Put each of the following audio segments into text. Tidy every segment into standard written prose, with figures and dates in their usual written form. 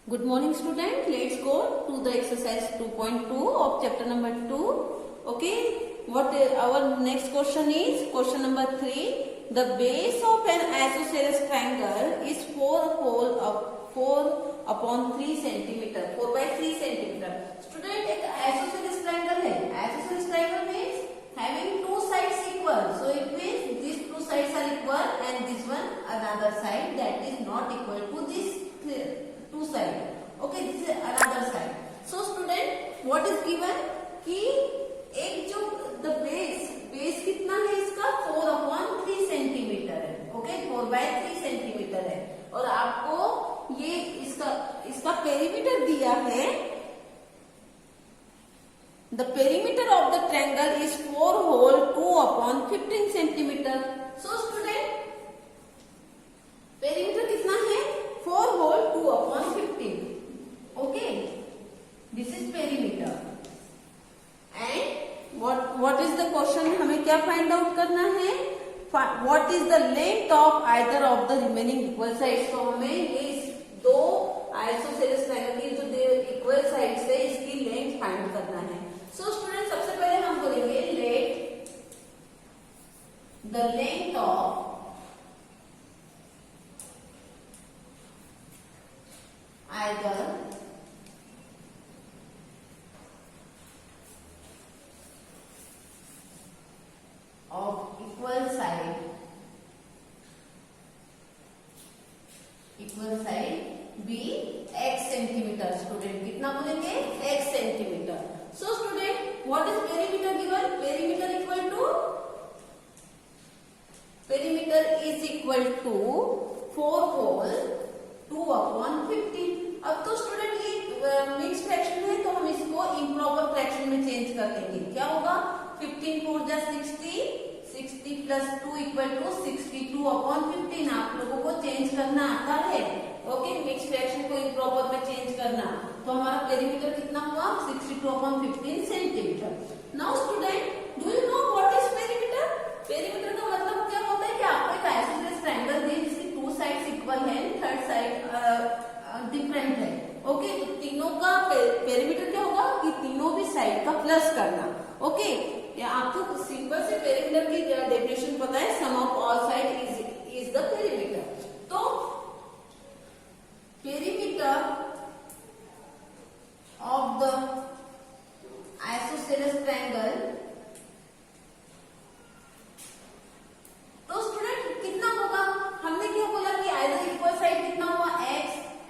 Good morning student. Let's go to the exercise 2.2 of chapter number 2. Okay. What our next question is? Question number 3. The base of an isosceles triangle is 4 upon 3 centimeter. 4 by 3 centimeter. Student, एक isosceles triangle है. Isosceles triangle means having two sides equal. So it means these two sides are equal and this one another side that is not equal to this two side. Okay, this is another side. So student, what is given कि एक जो the base कितना है इसका 4 upon 3 centimetre है. Okay, 4 by 3 centimetre है और आपको ये इसका पेरीमीटर दिया है. The perimeter of the triangle is 4 whole 2 upon 15 centimeter. So student, perimeter कितना है 4 whole 2 upon 15. Okay, this is perimeter. And what is the question? हमें क्या find out करना है? What is the length of either of the remaining equal sides? तो हमें ये दो आइसोसेलेस ट्रायंगल की जो इक्वल साइड्स है इसकी लेंथ फाइंड करना है. So student, सबसे पहले हम बोलेंगे let the length of either of equal side be x centimeter. Student, कितना बोलेंगे x centimeter. So student, what is perimeter given? Perimeter is equal to 4 whole 2 upon 15. अब तो स्टूडेंट ये मिक्स फ्रैक्शन है तो हम इसको इम्प्रॉपर फ्रैक्शन में चेंज कर देंगे. क्या होगा? 15 4 जा 60 प्लस 2 इक्वल टू 62 अपॉन 15. आप लोगों को चेंज करना आता है. ओके, मिक्स फ्रैक्शन को इम्प्रॉपर में चेंज करना. तो हमारा पेरीमीटर कितना हुआ? 62 upon 15 centimetre. Now student, do you know what is perimeter? Perimeter का मतलब क्या होता है कि आपको एक आइसोसेलेस ट्रायंगल दी जिसकी टू साइड्स इक्वल है, थर्ड साइड डिफरेंट है. ओके, तो तीनों का पेरीमीटर क्या होगा कि तीनों भी साइड का प्लस करना. ओके, या आपको सिंपल से पेरीमीटर की डेफिनेशन पता है, sum of all side is the perimeter. तो perimeter of the isosceles triangle, तो स्टूडेंट कितना होगा? हमने क्या बोला कि आइदर इक्वल साइड कितना हुआ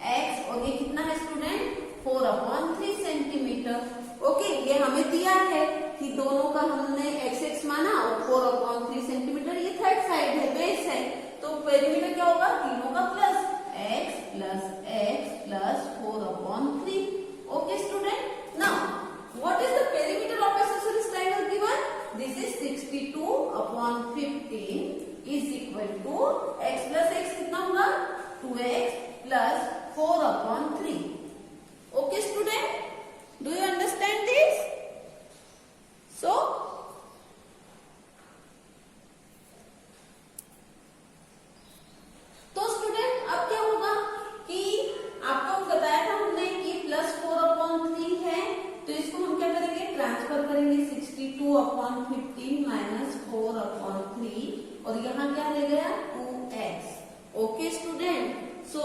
x और ये कितना है स्टूडेंट 4 अपॉन 3 सेंटीमीटर. ओके, ये हमें दिया है कि दोनों का हमने x माना और 4 अपॉन 3 सेंटीमीटर ये थर्ड साइड है, बेस है. तो पेरीमीटर क्या होगा? तीनों का plus x plus 4 upon 3. Okay student, now what is the perimeter of isosceles triangle given? This is 62 upon 15 is equal to x plus x कितना होगा? 2x plus 4 upon 3. Okay student, do you understand this? So student, अब क्या होगा कि आपको बताया था हमने कि प्लस 4 upon 3 है, तो इसको हम क्या करेंगे? ट्रांसफर करेंगे 62 upon 15 माइनस 4 upon 3 और यहाँ क्या रह गया? 2x. ओके स्टूडेंट, सो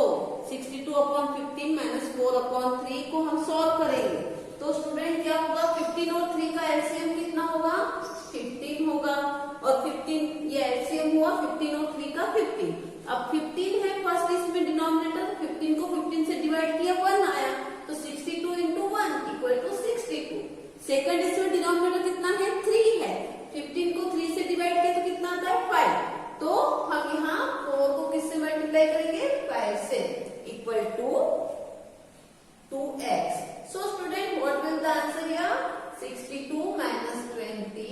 62 अपॉन 15 माइनस 4 अपॉन 3 को हम सॉल्व करेंगे. तो स्टूडेंट क्या होगा? 15 और 3 का एलसीएम कितना होगा? 15 होगा. और 15 ये एलसीएम हुआ 15 और 3 का 15. अब 15 है फर्स्ट इसमें डिनोमिनेटर, 15 को 15 से डिवाइड किया 1 आया, तो 62 इंटू 1 इक्वल टू 62. सेकंड इसमें डिनोमिनेटर कितना है? 3 है. 15 को 3 से डिवाइड किया तो कितना आता है? 5. तो हम यहाँ 4 को किससे मल्टीप्लाई करेंगे? 5 से, equal to 2x. So student, what will the answer here? 62 minus 20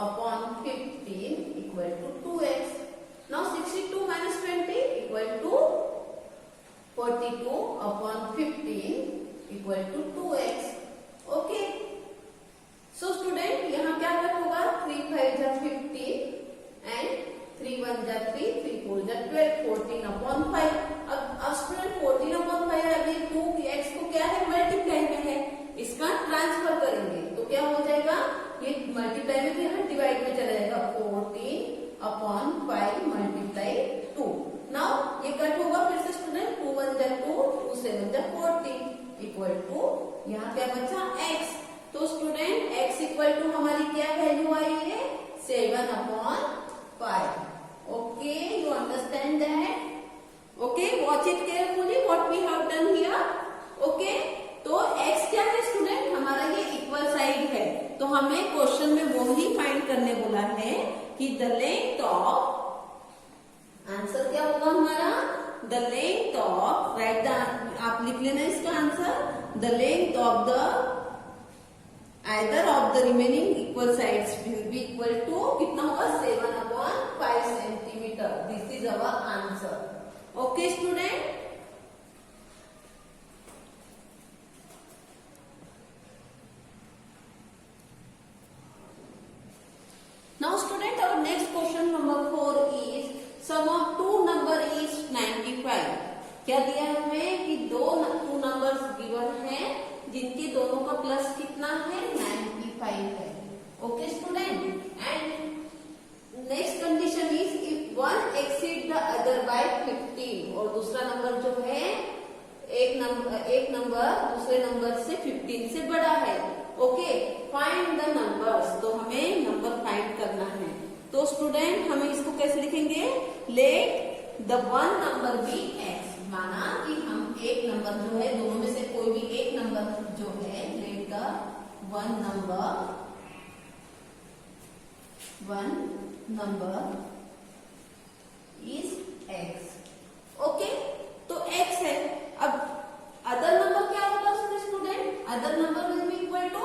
upon 15 equal to 2x. Now 62 minus 20 equal to 42 upon 15 equal to 2x. Okay, so student यहाँ क्या होगा? 3 5 जा 50 एंड 3 1 जा 3, 3 4 जा 12, 14 अपॉन 5. अब स्टूडेंट 14 अपॉन 5 है, अभी 2 इक्वल टू यहाँ क्या बचा x। तो स्टूडेंट x इक्वल टू हमारी क्या वैल्यू आई है 7/5। Okay, you understand that? Okay, watch it carefully what we have done here. Okay, तो x क्या है स्टूडेंट, हमारा ये इक्वल साइड है, तो हमें क्वेश्चन में वो ही फाइंड करने बोला है कि द लेंथ ऑफ, आंसर क्या होगा हमारा, the length of, right the, आप लिख लेना इसका answer, the length of the either of the remaining equal sides will be equal to कितना होगा 7/5 centimetre. This is our answer. Okay student, now student our next question number 4 is sum of two number is 95। क्या दिया है हमें कि two numbers given है जिनके दोनों का प्लस कितना है 95 है। Okay student, and next condition is if one exceed the other by 15, और दूसरा नंबर जो है एक नंबर दूसरे नंबर से 15 से बड़ा है। ओके, फाइंड द नंबर्स, तो हमें नंबर फाइंड करना है। तो स्टूडेंट हमें इसको कैसे लिखेंगे, let the one number be x, माना कि हम एक नंबर जो है दोनों में से कोई भी एक नंबर जो है, let the one number is x. Okay, तो एक्स है। अब अदर नंबर क्या होगा student, other number will be equal to,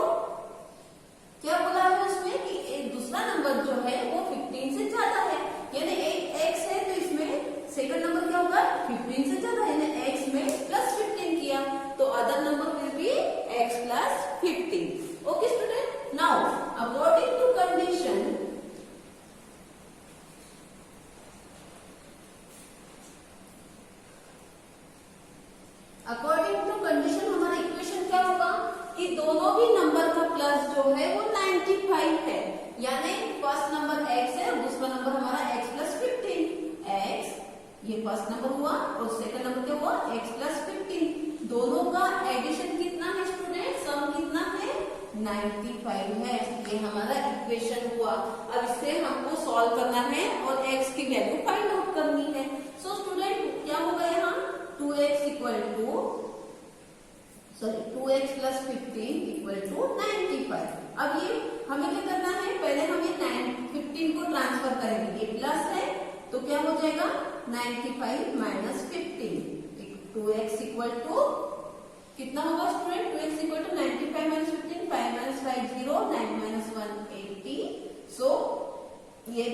क्या बोला है उसमें कि एक दूसरा नंबर जो है वो 15 से ज्यादा है, यानी एक एक्स है तो इसमें सेकंड नंबर क्या होगा 15 से ज्यादा, यानी एक्स में प्लस 15 किया, तो other number will be x plus 15। Okay student, now according to condition, हमारा इक्वेशन क्या होगा कि दोनों भी नंबर का प्लस जो है वो 95 है, यानी फर्स्ट नंबर x है और दूसरा नंबर हमारा x प्लस 15। x ये फर्स्ट नंबर हुआ और सेकंड नंबर क्या हुआ x प्लस 15। दोनों का एडिशन कितना है स्टूडेंट, सम कितना है 95 है। ये हमारा इक्वेशन हुआ। अब इसे हमको सॉल्व करना है और x की वैल्यू फाइंड आउट करनी है। सो स्टूडेंट क्या होगा यहाँ 2x equal to 2x plus 15 equal to 95। अब ये हमें क्या करना है, पहले हम ये 15 को ट्रांसफर करेंगे, ये प्लस है तो क्या हो जाएगा 95 माइनस 15, 2x इक्वल टू कितना होगा student, 2x equal to 95 minus 15, 5 minus 5 0, 9 minus 1 80। So ये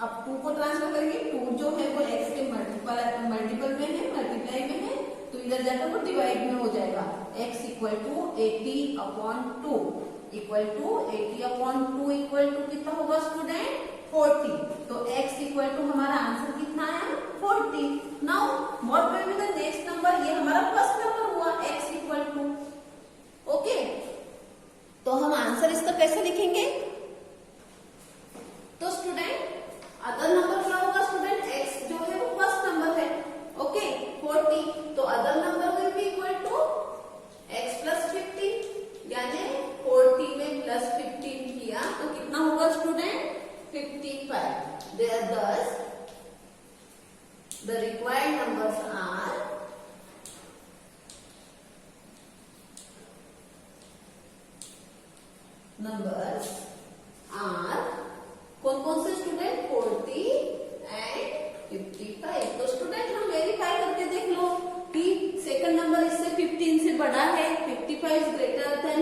अब 2 को ट्रांसफर करेंगे, 2 जो है वो x के मल्टीपल में है, मल्टीप्लाई में है, तो इधर जाकर वो डिवाइड में हो जाएगा। x equal to 80/2 equal to 80/2 equal to कितना होगा स्टूडेंट 40। तो x इक्वल टू हमारा आंसर कितना है 40। Now what will be the next number, ये हमारा फर्स्ट नंबर हुआ x इक्वल टू। ओके, तो हम आंसर इसका कैसे लिखेंगे, तो स्टूडेंट अदर नंबर क्या होगा स्टूडेंट, x जो है वो फर्स्ट नंबर है। ओके 40, तो other number will be equal to x plus 15, यानी 40 में प्लस 15 किया तो कितना होगा student 55। Thus the required numbers are कौन कौन से स्टूडेंट 40 एंड 55। तो स्टूडेंट हम वेरीफाई करके देख लो कि सेकंड नंबर इससे 15 से बड़ा है, 55 ग्रेटर देन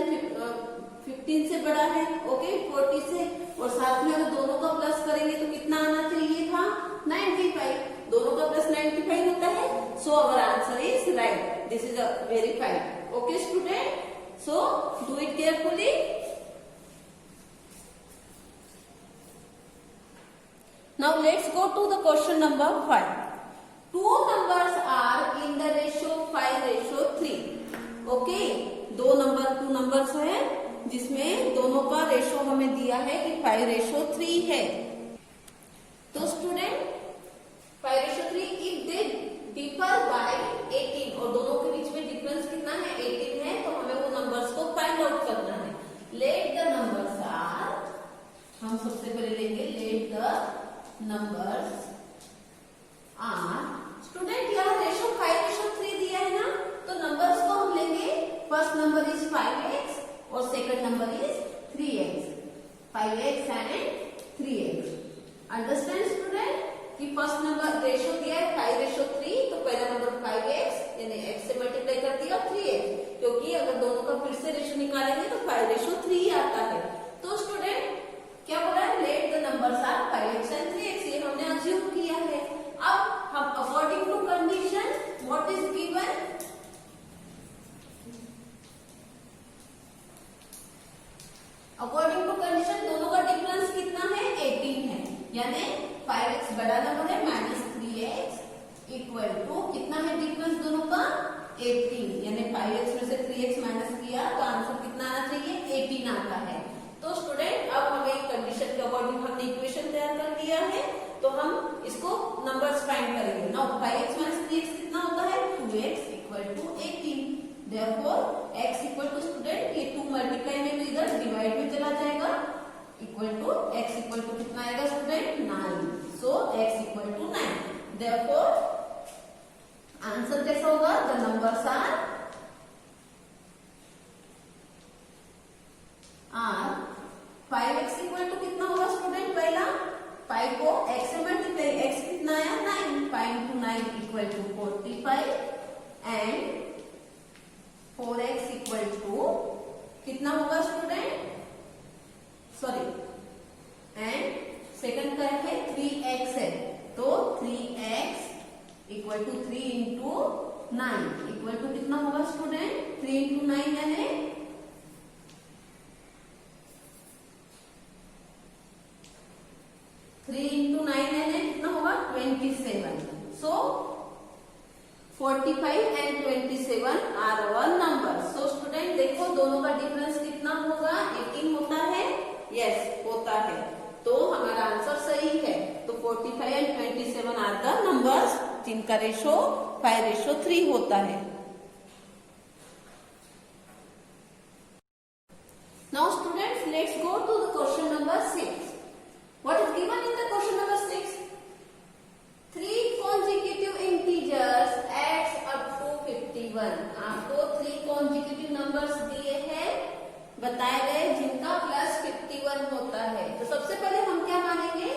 15 से बड़ा है। ओके 40 से, और साथ में अगर दोनों का प्लस करेंगे तो कितना आना चाहिए था 95, दोनों का प्लस 95 होता है। So our answer is right, this is verified. Okay student, so do it carefully. Now let's go to the question number 5. Two numbers are in the ratio 5:3. Okay, दो नंबर्स है जिसमें दोनों का रेशो हमें दिया है कि 5:3 है। तो student 5:3 if they differ by 18, और दोनों के बीच में डिफरेंस कितना है 18 है, number is 5x और second number is 3x. 5x and 3x. Understand student? कि फर्स्ट नंबर रेशियो दिया है 5:3, तो पहला नंबर 5x यानी x से मल्टीप्लाई कर दिया 3x, क्योंकि अगर दोनों का फिर से रेशियो निकालेंगे तो 5:3 आता है. तो स्टूडेंट क्या बोला है, let the numbers are 5x and 3x, ये हमने अज्यूम किया है. अब हम according to condition what is given, according to condition दोनों का डिफरेंस कितना है, 18 है. यानी 5x बड़ा नंबर है माइनस 3x इक्वल टू कितना है डिफरेंस दोनों का, 18. यानी 5x में से 3x माइनस किया तो आंसर कितना आना चाहिए, 18 आता है. तो स्टूडेंट अब हमें कंडीशन के अकॉर्डिंग हमने इक्वेशन तैयार कर दिया है, तो हम इसको नंबर्स फाइंड करेंगे. नाउ 5x माइनस 3x कितना होता है, 2x equal to 18. Therefore x equal to student ये 2 मल्टीप्लाई में इधर डिवाइड में चला जाएगा, equal to x equal to कितना आएगा student, 9. So x equal to 9. Therefore answer कैसा होगा, the numbers are 5x equal to कितना होगा स्टूडेंट, पहला 5 को x से मल्टीप्लाई, x कितना आया 9, 5 into 9 equal to 45 and 4x equal to कितना होगा स्टूडेंट, सॉरी एंड सेकंड का है 3x है, तो 3x equal to 3 into 9 equal to कितना होगा स्टूडेंट, 3 इंटू 9 यानी 3 इंटू 9 यानी कितना होगा 27. So 45 and 27 are our number. So student देखो दोनों का डिफरेंस कितना होगा, 18 होता है, यस होता है. तो हमारा आंसर सही है. तो 45 एंड 27 आर द नंबर्स जिनका रेशो 5:3 होता है. Now students let's go to the question number 6. What is given in the question number 6? 3 consecutive integers adds up to 51. आपको 3 consecutive numbers दिए हैं, बताए गए जिनका प्लस 51 होता है. तो सबसे पहले हम क्या मानेंगे,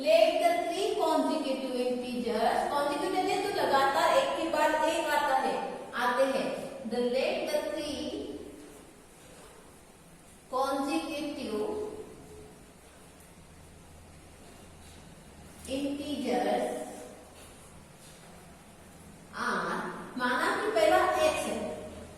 late the 3 consecutive integers, consecutive तो लगातार एक के बाद एक आता है, आते हैं. The late the 3 consecutive integers माना कि पहला x है,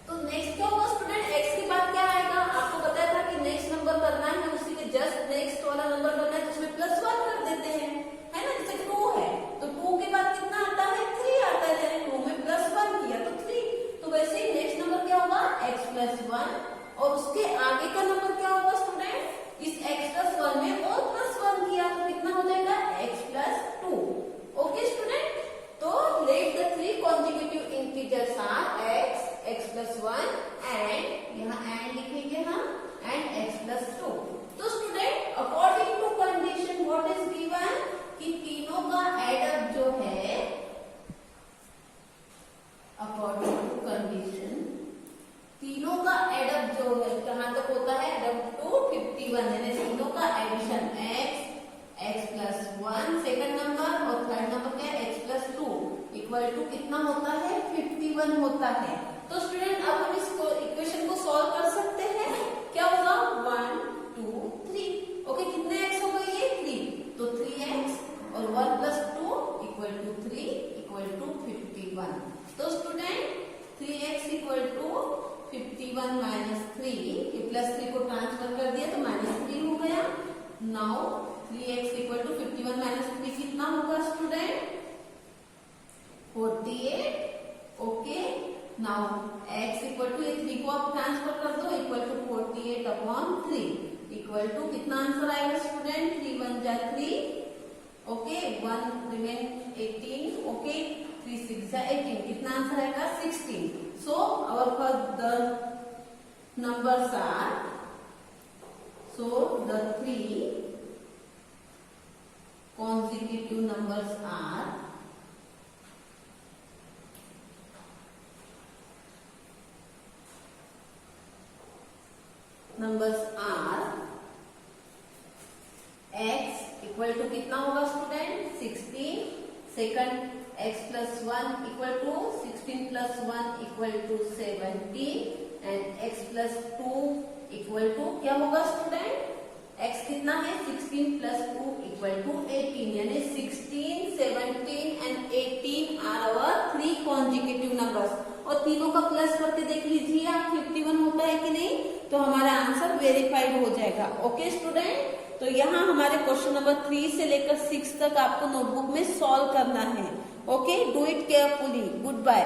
तो नेक्स्ट क्या होगा स्टूडेंट, x के बाद क्या आएगा, आपको बताया था कि नेक्स्ट नंबर करना है, उसी के जस्ट नेक्स्ट वाला नंबर करना है, जिसमें +1 कर देते हैं, है ना. जैसे 2 है तो 2 के बाद कितना आता है, 3 आता है, यानी 2 में +1 किया तो 3. तो वैसे ही नेक्स्ट नंबर क्या होगा, x+1, और उसके आगे का नंबर क्या होगा स्टूडेंट, इस x+1 में और +1 किया तो कितना हो जाएगा, x+2. Okay student. तो let the 3 consecutive integers are x, x+1 and यहाँ एंड लिखेंगे हम, एंड x+2. तो student according to condition what is given, कि तीनों का एडअप जो है, अकॉर्डिंग टू कंडीशन तीनों का एडअप जो है कहां तक होता है, एडअप टू 51. यानी तीनों का addition x, x+1 second number और थर्ड नंबर क्या है, x+2 इक्वल टू कितना होता है, 51 होता है. तो स्टूडेंट अब हम इस इक्वेशन को सॉल्व कर सकते हैं. क्या होगा, 1 2 3. ओके कितने x हो गए, ये 3, तो 3x और 1 + 2 इक्वल टू 3 इक्वल टू 51. तो student 3x equal to 51 minus 3, ये +3 को ट्रांसफर कर दिया तो -3 हो गया. Now 3x equal to 51 minus 3 कितना होगा student, 48. Okay now x equal to, ये 3 को आप ट्रांसफर कर दो, इक्वल टू 48/3 इक्वल टू कितना आंसर आएगा स्टूडेंट, 3 1 जा 3. Okay 1 remain 18. ओके 3 6 जा 18, कितना आंसर आएगा, 16. So our further numbers are, so the 3 consecutive numbers are numbers are x equal to कितना होगा student 16, second x plus 1 equal to 16 plus 1 equal to 17 and x plus 2 equal to क्या होगा student x कितना है 16 plus 2 equal to 18 यानी 16, 17 and 18 are our 3 consecutive numbers और तीनों का प्लस करके देख लीजिए आप 51 होता है कि नहीं, तो हमारा आंसर वेरीफाइड हो जाएगा। ओके स्टूडेंट, तो यहाँ हमारे क्वेश्चन नंबर 3 से लेकर 6 तक आपको नोटबुक में सॉल्व करना है। Okay, do it carefully. Good bye.